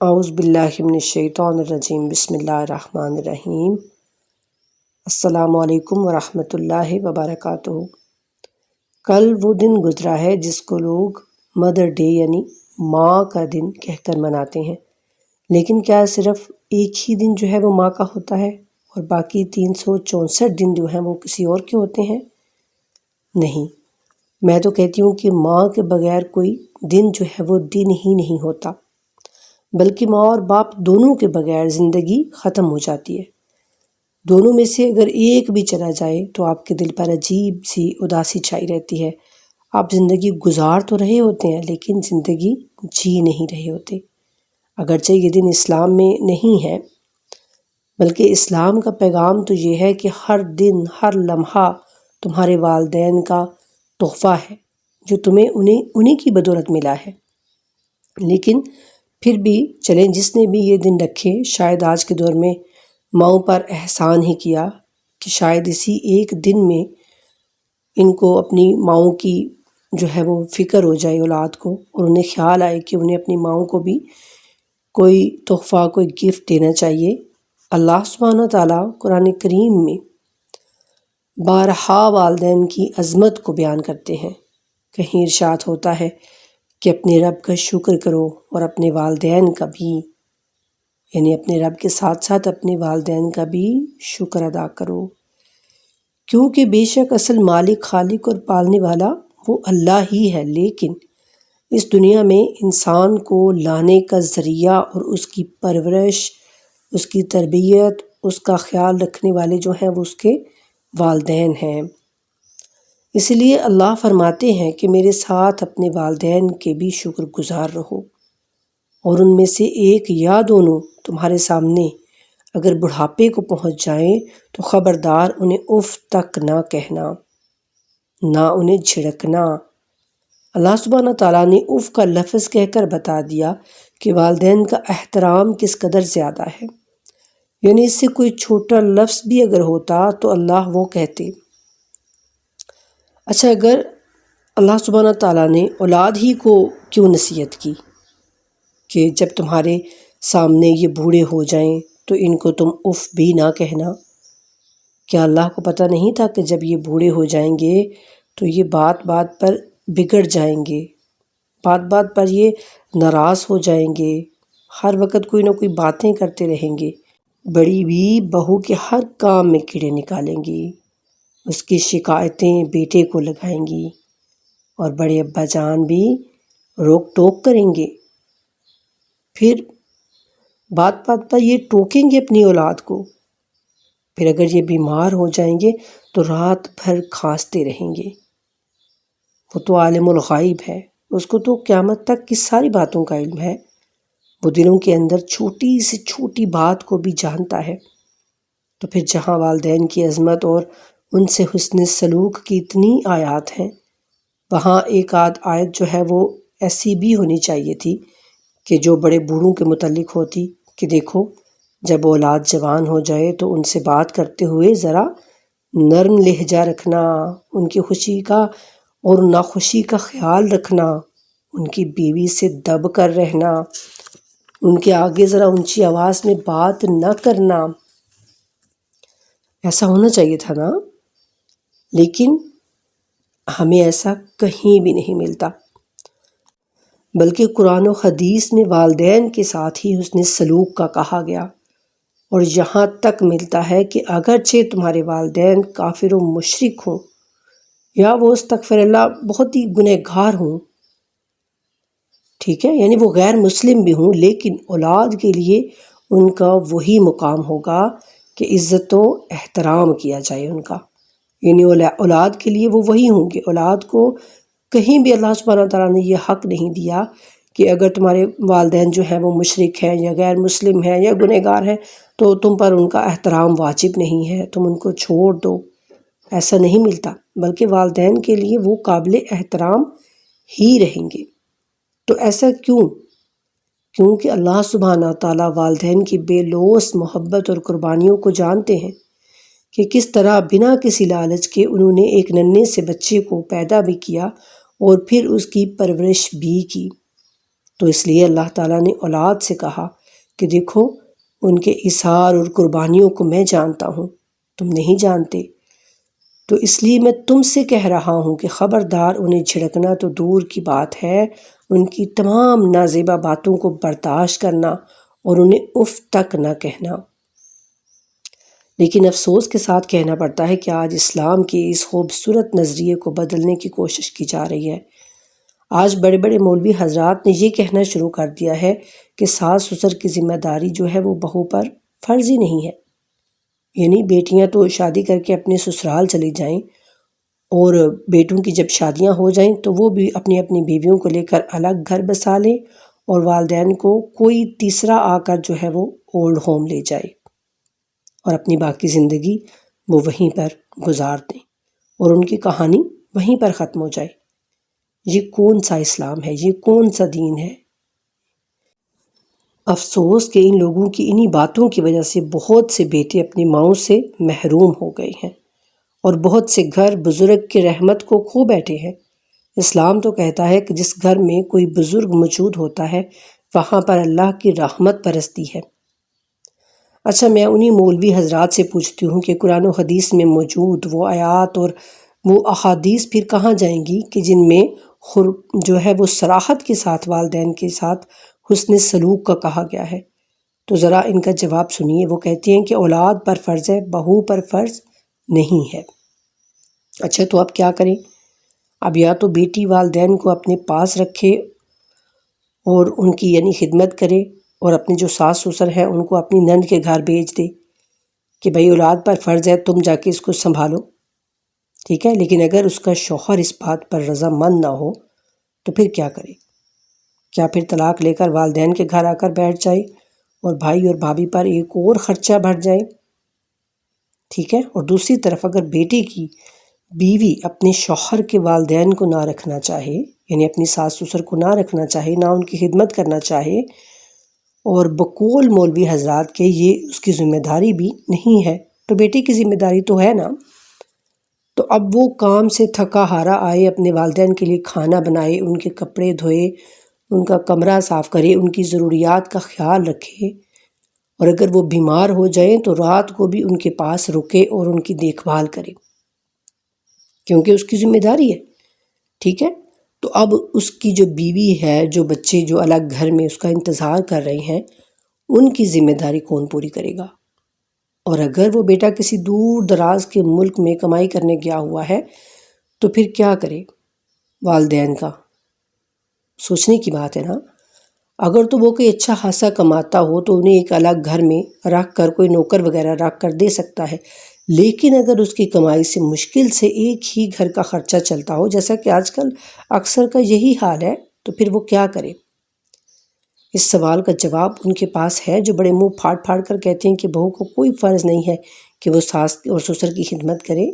اعوذ باللہ من الشیطان الرجیم بسم اللہ الرحمن الرحیم۔ السلام علیکم ورحمۃ اللہ وبرکاتہ۔ کل وہ دن گزرا ہے جس کو لوگ مدر ڈے یعنی ماں کا دن کہہ کر مناتے ہیں، لیکن کیا صرف ایک ہی دن جو ہے وہ ماں کا ہوتا ہے اور باقی 364 دن جو ہیں وہ کسی اور کے ہوتے ہیں؟ نہیں، میں تو کہتی ہوں کہ ماں کے بغیر کوئی دن جو ہے وہ دن ہی نہیں ہوتا، بلکہ ماں اور باپ دونوں کے بغیر زندگی ختم ہو جاتی ہے۔ دونوں میں سے اگر ایک بھی چلا جائے تو آپ کے دل پر عجیب سی اداسی چھائی رہتی ہے۔ آپ زندگی گزار تو رہے ہوتے ہیں لیکن زندگی جی نہیں رہے ہوتے۔ اگرچہ یہ دن اسلام میں نہیں ہے، بلکہ اسلام کا پیغام تو یہ ہے کہ ہر دن ہر لمحہ تمہارے والدین کا تحفہ ہے جو تمہیں انہیں کی بدولت ملا ہے۔ لیکن پھر بھی چلیں، جس نے بھی یہ دن رکھے شاید آج کے دور میں ماؤں پر احسان ہی کیا کہ شاید اسی ایک دن میں ان کو اپنی ماؤں کی جو ہے وہ فکر ہو جائے اولاد کو، اور انہیں خیال آئے کہ انہیں اپنی ماؤں کو بھی کوئی تحفہ کوئی گفٹ دینا چاہیے۔ اللہ سبحانہ تعالیٰ قرآن کریم میں بارہا والدین کی عظمت کو بیان کرتے ہیں۔ کہیں ارشاد ہوتا ہے کہ اپنے رب کا شکر کرو اور اپنے والدین کا بھی، یعنی اپنے رب کے ساتھ ساتھ اپنے والدین کا بھی شکر ادا کرو، کیونکہ بے شک اصل مالک خالق اور پالنے والا وہ اللہ ہی ہے، لیکن اس دنیا میں انسان کو لانے کا ذریعہ اور اس کی پرورش، اس کی تربیت، اس کا خیال رکھنے والے جو ہیں وہ اس کے والدین ہیں۔ اس لیے اللہ فرماتے ہیں کہ میرے ساتھ اپنے والدین کے بھی شکر گزار رہو، اور ان میں سے ایک یا دونوں تمہارے سامنے اگر بڑھاپے کو پہنچ جائیں تو خبردار انہیں اف تک نہ کہنا، نہ انہیں جھڑکنا۔ اللہ سبحانہ تعالیٰ نے اف کا لفظ کہہ کر بتا دیا کہ والدین کا احترام کس قدر زیادہ ہے، یعنی اس سے کوئی چھوٹا لفظ بھی اگر ہوتا تو اللہ وہ کہتے۔ اچھا، اگر اللہ سبحانہ تعالیٰ نے اولاد ہی کو کیوں نصیحت کی کہ جب تمہارے سامنے یہ بوڑھے ہو جائیں تو ان کو تم اف بھی نہ کہنا؟ کیا اللہ کو پتہ نہیں تھا کہ جب یہ بوڑھے ہو جائیں گے تو یہ بات بات پر بگڑ جائیں گے، بات بات پر یہ ناراض ہو جائیں گے، ہر وقت کوئی نہ کوئی باتیں کرتے رہیں گے، بڑی بھی بہو کے ہر کام میں کیڑے نکالیں گی، اس کی شکایتیں بیٹے کو لگائیں گی، اور بڑے ابا جان بھی روک ٹوک کریں گے، پھر بات بات پر یہ ٹوکیں گے اپنی اولاد کو، پھر اگر یہ بیمار ہو جائیں گے تو رات بھر کھانستے رہیں گے۔ وہ تو عالم الغیب ہے، اس کو تو قیامت تک کی ساری باتوں کا علم ہے، وہ دلوں کے اندر چھوٹی سے چھوٹی بات کو بھی جانتا ہے۔ تو پھر جہاں والدین کی عظمت اور ان سے حسن سلوک کی اتنی آیات ہیں، وہاں ایک آدھ آیت جو ہے وہ ایسی بھی ہونی چاہیے تھی کہ جو بڑے بوڑھوں کے متعلق ہوتی کہ دیکھو، جب اولاد جوان ہو جائے تو ان سے بات کرتے ہوئے ذرا نرم لہجہ رکھنا، ان کی خوشی کا اور ناخوشی کا خیال رکھنا، ان کی بیوی سے دب کر رہنا، ان کے آگے ذرا اونچی آواز میں بات نہ کرنا، ایسا ہونا چاہیے تھا نا؟ لیکن ہمیں ایسا کہیں بھی نہیں ملتا، بلکہ قرآن و حدیث میں والدین کے ساتھ ہی حسن سلوک کا کہا گیا، اور یہاں تک ملتا ہے کہ اگرچہ تمہارے والدین کافر و مشرک ہوں یا وہ استغفر اللہ بہت ہی گنہگار ہوں، ٹھیک ہے، یعنی وہ غیر مسلم بھی ہوں، لیکن اولاد کے لیے ان کا وہی مقام ہوگا کہ عزت و احترام کیا جائے ان کا، یعنی اولاد کے لیے وہ وہی ہوں گے۔ اولاد کو کہیں بھی اللہ سبحانہ تعالیٰ نے یہ حق نہیں دیا کہ اگر تمہارے والدین جو ہیں وہ مشرک ہیں یا غیر مسلم ہیں یا گنہگار ہیں تو تم پر ان کا احترام واجب نہیں ہے، تم ان کو چھوڑ دو، ایسا نہیں ملتا، بلکہ والدین کے لیے وہ قابل احترام ہی رہیں گے۔ تو ایسا کیوں؟ کیونکہ اللہ سبحانہ تعالیٰ والدین کی بے لوث محبت اور قربانیوں کو جانتے ہیں کہ کس طرح بنا کسی لالچ کے انہوں نے ایک ننھے سے بچے کو پیدا بھی کیا اور پھر اس کی پرورش بھی کی۔ تو اس لیے اللہ تعالیٰ نے اولاد سے کہا کہ دیکھو ان کے ایثار اور قربانیوں کو میں جانتا ہوں، تم نہیں جانتے، تو اس لیے میں تم سے کہہ رہا ہوں کہ خبردار انہیں جھڑکنا تو دور کی بات ہے، ان کی تمام نازیبا باتوں کو برداشت کرنا اور انہیں اف تک نہ کہنا۔ لیکن افسوس کے ساتھ کہنا پڑتا ہے کہ آج اسلام کے اس خوبصورت نظریے کو بدلنے کی کوشش کی جا رہی ہے۔ آج بڑے بڑے مولوی حضرات نے یہ کہنا شروع کر دیا ہے کہ ساس سسر کی ذمہ داری جو ہے وہ بہو پر فرض ہی نہیں ہے، یعنی بیٹیاں تو شادی کر کے اپنے سسرال چلی جائیں اور بیٹوں کی جب شادیاں ہو جائیں تو وہ بھی اپنی اپنی بیویوں کو لے کر الگ گھر بسا لیں اور والدین کو کوئی تیسرا آ کر جو ہے وہ اولڈ ہوم لے جائے اور اپنی باقی زندگی وہ وہیں پر گزار دیں اور ان کی کہانی وہیں پر ختم ہو جائے۔ یہ کون سا اسلام ہے؟ یہ کون سا دین ہے؟ افسوس کہ ان لوگوں کی انہی باتوں کی وجہ سے بہت سے بیٹے اپنی ماؤں سے محروم ہو گئے ہیں اور بہت سے گھر بزرگ کی رحمت کو کھو بیٹھے ہیں۔ اسلام تو کہتا ہے کہ جس گھر میں کوئی بزرگ موجود ہوتا ہے وہاں پر اللہ کی رحمت برستی ہے۔ اچھا، میں انہی مولوی حضرات سے پوچھتی ہوں کہ قرآن و حدیث میں موجود وہ آیات اور وہ احادیث پھر کہاں جائیں گی کہ جن میں جو ہے وہ صراحت کے ساتھ والدین کے ساتھ حسن سلوک کا کہا گیا ہے؟ تو ذرا ان کا جواب سنیے۔ وہ کہتے ہیں کہ اولاد پر فرض ہے، بہو پر فرض نہیں ہے۔ اچھا، تو اب کیا کریں؟ اب یا تو بیٹی والدین کو اپنے پاس رکھے اور ان کی یعنی خدمت کرے اور اپنے جو ساس سسر ہیں ان کو اپنی نند کے گھر بھیج دے کہ بھئی اولاد پر فرض ہے، تم جا کے اس کو سنبھالو، ٹھیک ہے۔ لیکن اگر اس کا شوہر اس بات پر رضامند نہ ہو تو پھر کیا کرے؟ کیا پھر طلاق لے کر والدین کے گھر آ کر بیٹھ جائے اور بھائی اور بھابھی پر ایک اور خرچہ بڑھ جائے؟ ٹھیک ہے۔ اور دوسری طرف اگر بیٹی کی بیوی اپنے شوہر کے والدین کو نہ رکھنا چاہے، یعنی اپنی ساس سسر کو نہ رکھنا چاہے، نہ ان کی خدمت کرنا چاہے، اور بقول مولوی حضرات کے یہ اس کی ذمہ داری بھی نہیں ہے، تو بیٹی کی ذمہ داری تو ہے نا۔ تو اب وہ کام سے تھکا ہارا آئے، اپنے والدین کے لیے کھانا بنائے، ان کے کپڑے دھوئے، ان کا کمرہ صاف کرے، ان کی ضروریات کا خیال رکھے، اور اگر وہ بیمار ہو جائیں تو رات کو بھی ان کے پاس رکے اور ان کی دیکھ بھال کرے، کیونکہ اس کی ذمہ داری ہے، ٹھیک ہے۔ تو اب اس کی جو بیوی ہے، جو بچے جو الگ گھر میں اس کا انتظار کر رہے ہیں، ان کی ذمہ داری کون پوری کرے گا؟ اور اگر وہ بیٹا کسی دور دراز کے ملک میں کمائی کرنے گیا ہوا ہے تو پھر کیا کرے؟ والدین کا سوچنے کی بات ہے نا۔ اگر تو وہ کوئی اچھا خاصا کماتا ہو تو انہیں ایک الگ گھر میں رکھ کر کوئی نوکر وغیرہ رکھ کر دے سکتا ہے، لیکن اگر اس کی کمائی سے مشکل سے ایک ہی گھر کا خرچہ چلتا ہو، جیسا کہ آج کل اکثر کا یہی حال ہے، تو پھر وہ کیا کرے؟ اس سوال کا جواب ان کے پاس ہے جو بڑے منہ پھاڑ پھاڑ کر کہتے ہیں کہ بہو کو کوئی فرض نہیں ہے کہ وہ ساس اور سسر کی خدمت کرے۔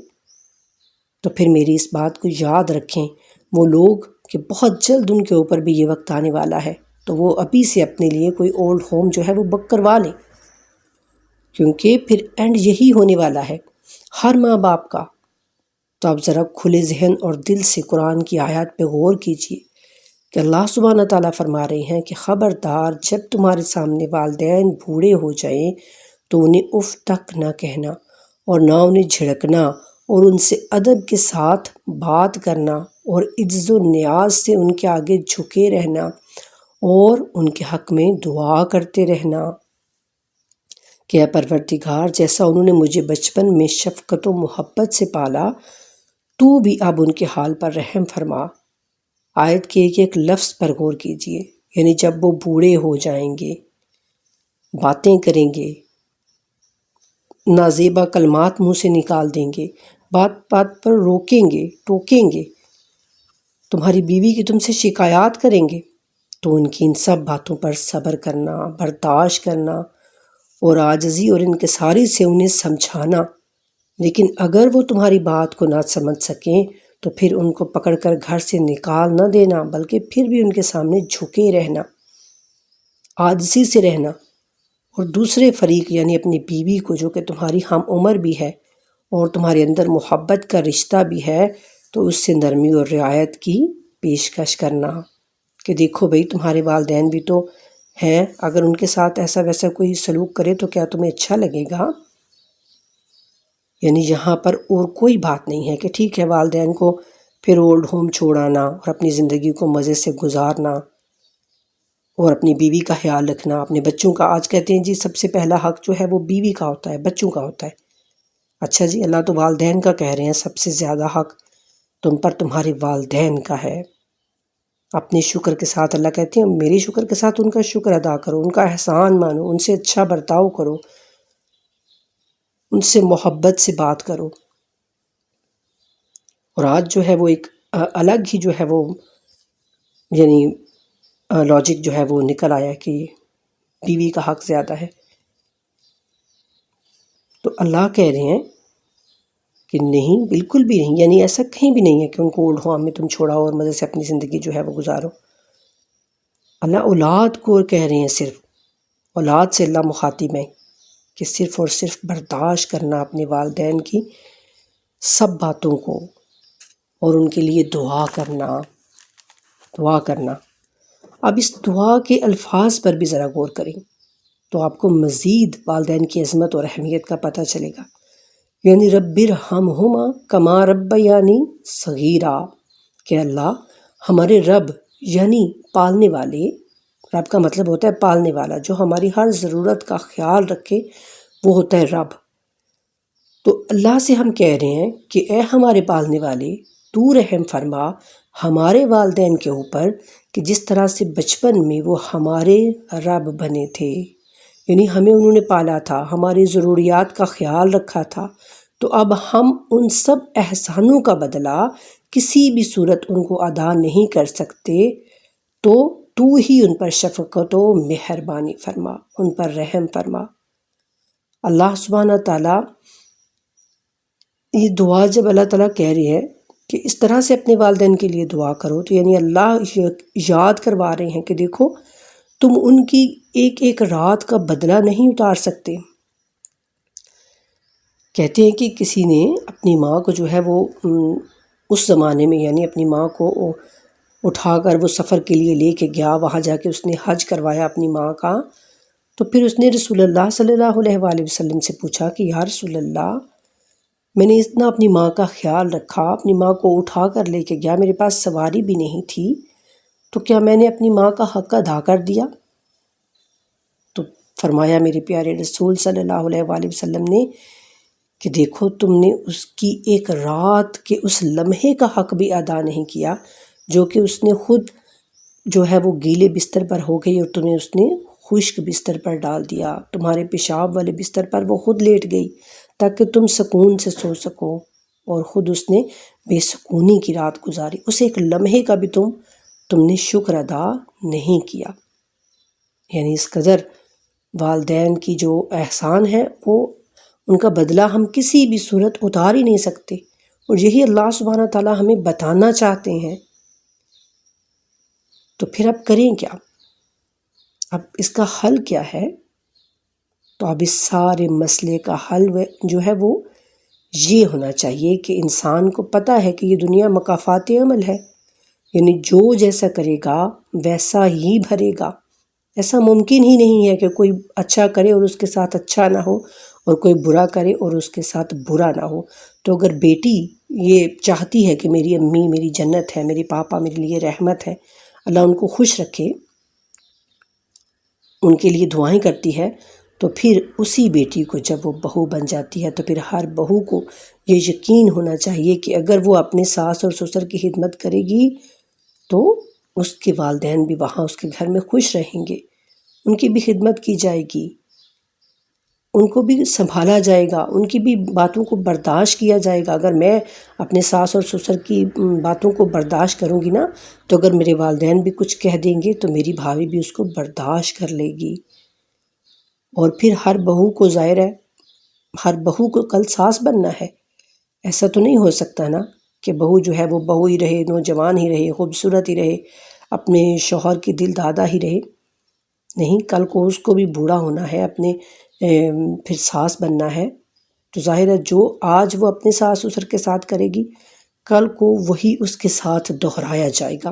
تو پھر میری اس بات کو یاد رکھیں وہ لوگ کہ بہت جلد ان کے اوپر بھی یہ وقت آنے والا ہے، تو وہ ابھی سے اپنے لیے کوئی اولڈ ہوم جو ہے وہ بک کروا لیں، کیونکہ پھر اینڈ یہی ہونے والا ہے ہر ماں باپ کا۔ تو اب ذرا کھلے ذہن اور دل سے قرآن کی آیات پہ غور کیجیے کہ اللہ سبحانہ تعالیٰ فرما رہے ہیں کہ خبردار جب تمہارے سامنے والدین بوڑھے ہو جائیں تو انہیں اف تک نہ کہنا اور نہ انہیں جھڑکنا، اور ان سے ادب کے ساتھ بات کرنا اور عجز و نیاز سے ان کے آگے جھکے رہنا اور ان کے حق میں دعا کرتے رہنا کہ اے پروردگار، جیسا انہوں نے مجھے بچپن میں شفقت و محبت سے پالا، تو بھی اب ان کے حال پر رحم فرما۔ آیت کے ایک ایک لفظ پر غور کیجیے، یعنی جب وہ بوڑھے ہو جائیں گے، باتیں کریں گے، نازیبا کلمات منہ سے نکال دیں گے، بات بات پر روکیں گے، ٹوکیں گے، تمہاری بیوی کی تم سے شکایات کریں گے، تو ان کی ان سب باتوں پر صبر کرنا، برداشت کرنا اور عاجزی اور انکساری سے انہیں سمجھانا۔ لیکن اگر وہ تمہاری بات کو نہ سمجھ سکیں تو پھر ان کو پکڑ کر گھر سے نکال نہ دینا، بلکہ پھر بھی ان کے سامنے جھکے رہنا، عاجزی سے رہنا، اور دوسرے فریق یعنی اپنی بیوی کو جو کہ تمہاری ہم عمر بھی ہے اور تمہارے اندر محبت کا رشتہ بھی ہے، تو اس سے نرمی اور رعایت کی پیشکش کرنا۔ کہ دیکھو بھئی تمہارے والدین بھی تو ہیں، اگر ان کے ساتھ ایسا ویسا کوئی سلوک کرے تو کیا تمہیں اچھا لگے گا؟ یعنی یہاں پر اور کوئی بات نہیں ہے کہ ٹھیک ہے والدین کو پھر اولڈ ہوم چھوڑانا اور اپنی زندگی کو مزے سے گزارنا اور اپنی بیوی کا خیال رکھنا، اپنے بچوں کا۔ آج کہتے ہیں جی سب سے پہلا حق جو ہے وہ بیوی کا ہوتا ہے، بچوں کا ہوتا ہے۔ اچھا جی، اللہ تو والدین کا کہہ رہے ہیں سب سے زیادہ حق تم پر تمہارے والدین کا ہے۔ اپنے شکر کے ساتھ اللہ کہتے ہیں میری شکر کے ساتھ ان کا شکر ادا کرو، ان کا احسان مانو، ان سے اچھا برتاؤ کرو، ان سے محبت سے بات کرو۔ اور آج جو ہے وہ ایک الگ ہی جو ہے وہ یعنی لاجک جو ہے وہ نکل آیا کہ بیوی کا حق زیادہ ہے۔ تو اللہ کہہ رہے ہیں کہ نہیں، بالکل بھی نہیں، یعنی ایسا کہیں بھی نہیں ہے کہ ان کو اولڈ ہوم میں تم چھوڑاؤ اور مزے سے اپنی زندگی جو ہے وہ گزارو۔ اللہ اولاد کو کہہ رہے ہیں، صرف اولاد سے اللہ مخاطب ہے کہ صرف اور صرف برداشت کرنا اپنے والدین کی سب باتوں کو، اور ان کے لیے دعا کرنا۔ اب اس دعا کے الفاظ پر بھی ذرا غور کریں تو آپ کو مزید والدین کی عظمت اور اہمیت کا پتہ چلے گا۔ یعنی رب ارحمہما کما ربیانی صغیرا، کہ اللہ ہمارے رب یعنی پالنے والے، رب کا مطلب ہوتا ہے پالنے والا، جو ہماری ہر ضرورت کا خیال رکھے وہ ہوتا ہے رب۔ تو اللہ سے ہم کہہ رہے ہیں کہ اے ہمارے پالنے والے، تو رحم فرما ہمارے والدین کے اوپر، کہ جس طرح سے بچپن میں وہ ہمارے رب بنے تھے، یعنی ہمیں انہوں نے پالا تھا، ہماری ضروریات کا خیال رکھا تھا، تو اب ہم ان سب احسانوں کا بدلہ کسی بھی صورت ان کو ادا نہیں کر سکتے، تو ہی ان پر شفقت و مہربانی فرما، ان پر رحم فرما۔ اللہ سبحانہ تعالیٰ یہ دعا جب اللہ تعالیٰ کہہ رہی ہے کہ اس طرح سے اپنے والدین کے لیے دعا کرو، تو یعنی اللہ یاد کروا رہے ہیں کہ دیکھو تم ان کی ایک ایک رات کا بدلہ نہیں اتار سکتے۔ کہتے ہیں کہ کسی نے اپنی ماں کو جو ہے وہ اس زمانے میں، یعنی اپنی ماں کو اٹھا کر وہ سفر کے لیے لے کے گیا، وہاں جا کے اس نے حج کروایا اپنی ماں کا، تو پھر اس نے رسول اللہ صلی اللہ علیہ وآلہ وسلم سے پوچھا کہ یا رسول اللہ، میں نے اتنا اپنی ماں کا خیال رکھا، اپنی ماں کو اٹھا کر لے کے گیا، میرے پاس سواری بھی نہیں تھی، تو کیا میں نے اپنی ماں کا حق ادا کر دیا؟ تو فرمایا میرے پیارے رسول صلی اللہ علیہ وآلہ وسلم نے کہ دیکھو تم نے اس کی ایک رات کے اس لمحے کا حق بھی ادا نہیں کیا، جو کہ اس نے خود جو ہے وہ گیلے بستر پر ہو گئی اور تمہیں اس نے خشک بستر پر ڈال دیا، تمہارے پیشاب والے بستر پر وہ خود لیٹ گئی تاکہ تم سکون سے سو سکو، اور خود اس نے بے سکونی کی رات گزاری، اس ایک لمحے کا بھی تم نے شکر ادا نہیں کیا۔ یعنی اس قدر والدین کی جو احسان ہے وہ ان کا بدلہ ہم کسی بھی صورت اتار ہی نہیں سکتے، اور یہی اللہ سبحانہ تعالیٰ ہمیں بتانا چاہتے ہیں۔ تو پھر اب کریں کیا؟ اب اس کا حل کیا ہے؟ تو اب اس سارے مسئلے کا حل جو ہے وہ یہ ہونا چاہیے کہ انسان کو پتہ ہے کہ یہ دنیا مکافات عمل ہے، یعنی جو جیسا کرے گا ویسا ہی بھرے گا۔ ایسا ممکن ہی نہیں ہے کہ کوئی اچھا کرے اور اس کے ساتھ اچھا نہ ہو، اور کوئی برا کرے اور اس کے ساتھ برا نہ ہو۔ تو اگر بیٹی یہ چاہتی ہے کہ میری امی میری جنت ہے، میری پاپا میرے لیے رحمت ہے، اللہ ان کو خوش رکھے، ان کے لیے دعائیں کرتی ہے، تو پھر اسی بیٹی کو جب وہ بہو بن جاتی ہے تو پھر ہر بہو کو یہ یقین ہونا چاہیے کہ اگر وہ اپنے ساس اور سسر کی خدمت کرے گی تو اس کے والدین بھی وہاں اس کے گھر میں خوش رہیں گے، ان کی بھی خدمت کی جائے گی، ان کو بھی سنبھالا جائے گا، ان کی بھی باتوں کو برداشت کیا جائے گا۔ اگر میں اپنے ساس اور سسر کی باتوں کو برداشت کروں گی نا، تو اگر میرے والدین بھی کچھ کہہ دیں گے تو میری بھابھی بھی اس کو برداشت کر لے گی۔ اور پھر ہر بہو کو ظاہر ہے، ہر بہو کو کل ساس بننا ہے، ایسا تو نہیں ہو سکتا نا کہ بہو جو ہے وہ بہو ہی رہے، نوجوان ہی رہے، خوبصورت ہی رہے، اپنے شوہر کی دل دادا ہی رہے۔ نہیں، کل کو اس کو بھی بوڑھا ہونا ہے، اپنے پھر ساس بننا ہے۔ تو ظاہر ہے جو آج وہ اپنے ساس سسر کے ساتھ کرے گی، کل کو وہی اس کے ساتھ دہرایا جائے گا۔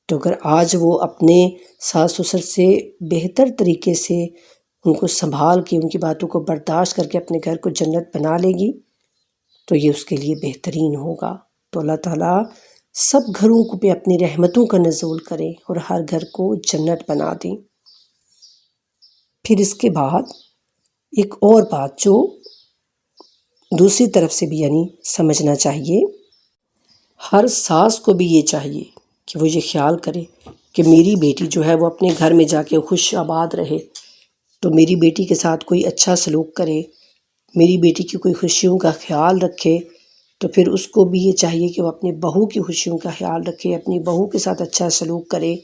تو اگر آج وہ اپنے ساس سسر سے بہتر طریقے سے ان کو سنبھال کے ان کی باتوں کو برداشت کر کے اپنے گھر کو جنت بنا لے گی تو یہ اس کے لیے بہترین ہوگا۔ تو اللہ تعالیٰ سب گھروں کو پہ اپنی رحمتوں کا نزول کرے اور ہر گھر کو جنت بنا دیں۔ پھر اس کے بعد ایک اور بات جو دوسری طرف سے بھی یعنی سمجھنا چاہیے، ہر ساس کو بھی یہ چاہیے کہ وہ یہ خیال کرے کہ میری بیٹی جو ہے وہ اپنے گھر میں جا کے خوش آباد رہے، تو میری بیٹی کے ساتھ کوئی اچھا سلوک کرے، میری بیٹی کی کوئی خوشیوں کا خیال رکھے۔ تو پھر اس کو بھی یہ چاہیے کہ وہ اپنی بہو کی خوشیوں کا خیال رکھے، اپنی بہو کے ساتھ اچھا سلوک کرے،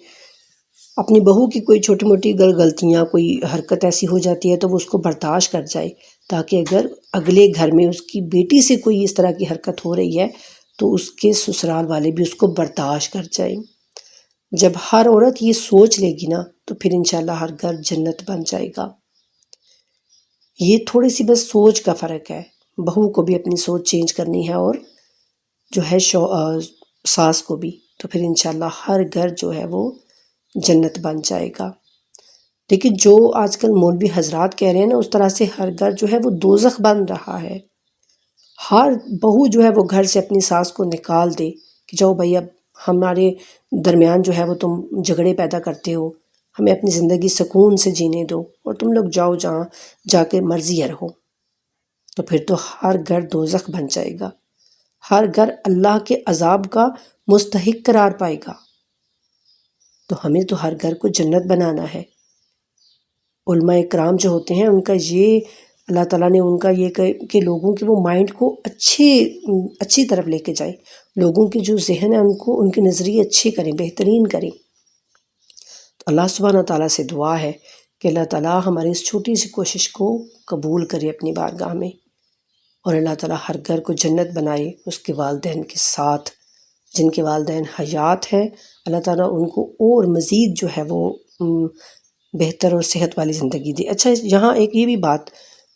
اپنی بہو کی کوئی چھوٹی موٹی غلطیاں کوئی حرکت ایسی ہو جاتی ہے تو وہ اس کو برداشت کر جائے، تاکہ اگر اگلے گھر میں اس کی بیٹی سے کوئی اس طرح کی حرکت ہو رہی ہے تو اس کے سسرال والے بھی اس کو برداشت کر جائیں۔ جب ہر عورت یہ سوچ لے گی نا تو پھر انشاءاللہ ہر گھر جنت بن جائے گا۔ یہ تھوڑی سی بس سوچ کا فرق ہے، بہو کو بھی اپنی سوچ چینج کرنی ہے اور جو ہے ساس کو بھی، تو پھر انشاءاللہ ہر گھر جو ہے وہ جنت بن جائے گا۔ لیکن جو آج کل مولوی حضرات کہہ رہے ہیں نا اس طرح سے ہر گھر جو ہے وہ دوزخ بن رہا ہے۔ ہر بہو جو ہے وہ گھر سے اپنی ساس کو نکال دے کہ جاؤ بھائی اب ہمارے درمیان جو ہے وہ تم جھگڑے پیدا کرتے ہو، ہمیں اپنی زندگی سکون سے جینے دو اور تم لوگ جاؤ جہاں جا کے مرضی رہو، تو پھر تو ہر گھر دوزخ بن جائے گا، ہر گھر اللہ کے عذاب کا مستحق قرار پائے گا۔ تو ہمیں تو ہر گھر کو جنت بنانا ہے۔ علماء اکرام جو ہوتے ہیں ان کا یہ اللہ تعالیٰ نے ان کا یہ کہ لوگوں کے وہ مائنڈ کو اچھی طرف لے کے جائیں، لوگوں کے جو ذہن ہے ان کو ان کے نظریے اچھے کریں، بہترین کریں۔ تو اللہ سبحانہ تعالیٰ سے دعا ہے کہ اللہ تعالیٰ ہماری اس چھوٹی سی کوشش کو قبول کرے اپنی بارگاہ میں، اور اللہ تعالیٰ ہر گھر کو جنت بنائے اس کے والدین کے ساتھ، جن کے والدین حیات ہیں اللہ تعالیٰ ان کو اور مزید جو ہے وہ بہتر اور صحت والی زندگی دے۔ اچھا یہاں ایک یہ بھی بات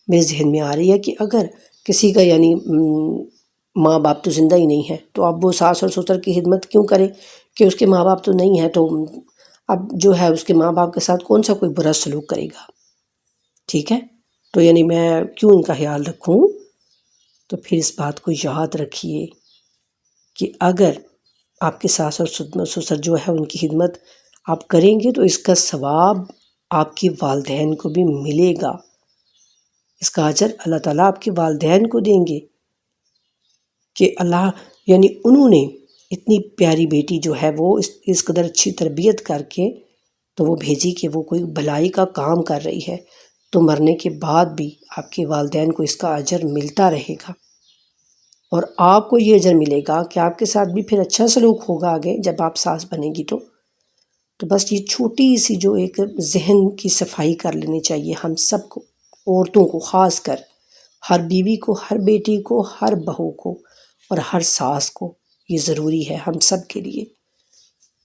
میرے ذہن میں آ رہی ہے کہ اگر کسی کا یعنی ماں باپ تو زندہ ہی نہیں ہے تو اب وہ ساس اور سسر کی خدمت کیوں کرے کہ اس کے ماں باپ تو نہیں ہیں، تو اب جو ہے اس کے ماں باپ کے ساتھ کون سا کوئی برا سلوک کرے گا، ٹھیک ہے؟ تو یعنی میں کیوں ان کا خیال رکھوں؟ تو پھر اس بات کو یاد رکھیے کہ اگر آپ کے ساس اور سسر جو ہے ان کی خدمت آپ کریں گے تو اس کا ثواب آپ کے والدین کو بھی ملے گا، اس کا اجر اللہ تعالیٰ آپ کے والدین کو دیں گے کہ اللہ یعنی انہوں نے اتنی پیاری بیٹی جو ہے وہ اس قدر اچھی تربیت کر کے تو وہ بھیجی کہ وہ کوئی بھلائی کا کام کر رہی ہے، تو مرنے کے بعد بھی آپ کے والدین کو اس کا اجر ملتا رہے گا، اور آپ کو یہ اجر ملے گا کہ آپ کے ساتھ بھی پھر اچھا سلوک ہوگا آگے جب آپ ساس بنے گی تو بس یہ چھوٹی سی جو ایک ذہن کی صفائی کر لینی چاہیے ہم سب کو، عورتوں کو خاص کر، ہر بیوی کو، ہر بیٹی کو، ہر بہو کو اور ہر ساس کو، یہ ضروری ہے ہم سب کے لیے۔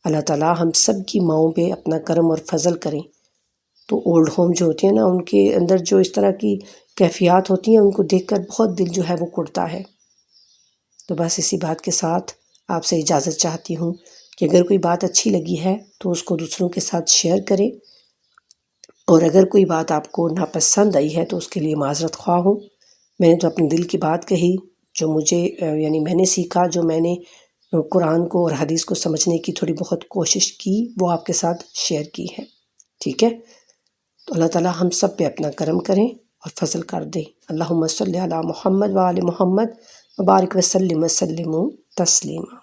اللہ تعالیٰ ہم سب کی ماؤں پہ اپنا کرم اور فضل کریں۔ تو اولڈ ہوم جو ہوتی ہیں نا ان کے اندر جو اس طرح کی کیفیات ہوتی ہیں ان کو دیکھ کر بہت دل جو ہے وہ کڑتا ہے۔ تو بس اسی بات کے ساتھ آپ سے اجازت چاہتی ہوں کہ اگر کوئی بات اچھی لگی ہے تو اس کو دوسروں کے ساتھ شیئر کریں، اور اگر کوئی بات آپ کو ناپسند آئی ہے تو اس کے لیے معذرت خواہ ہوں۔ میں نے تو اپنے دل کی بات کہی، جو مجھے یعنی میں نے سیکھا، جو میں نے قرآن کو اور حدیث کو سمجھنے کی تھوڑی بہت کوشش کی وہ آپ کے ساتھ شیئر کی ہے، ٹھیک ہے؟ تو اللہ تعالیٰ ہم سب پہ اپنا کرم کریں اور فضل کر دیں۔ اللہم صلی علی محمد و آل محمد وبارک وسلم تسلیما۔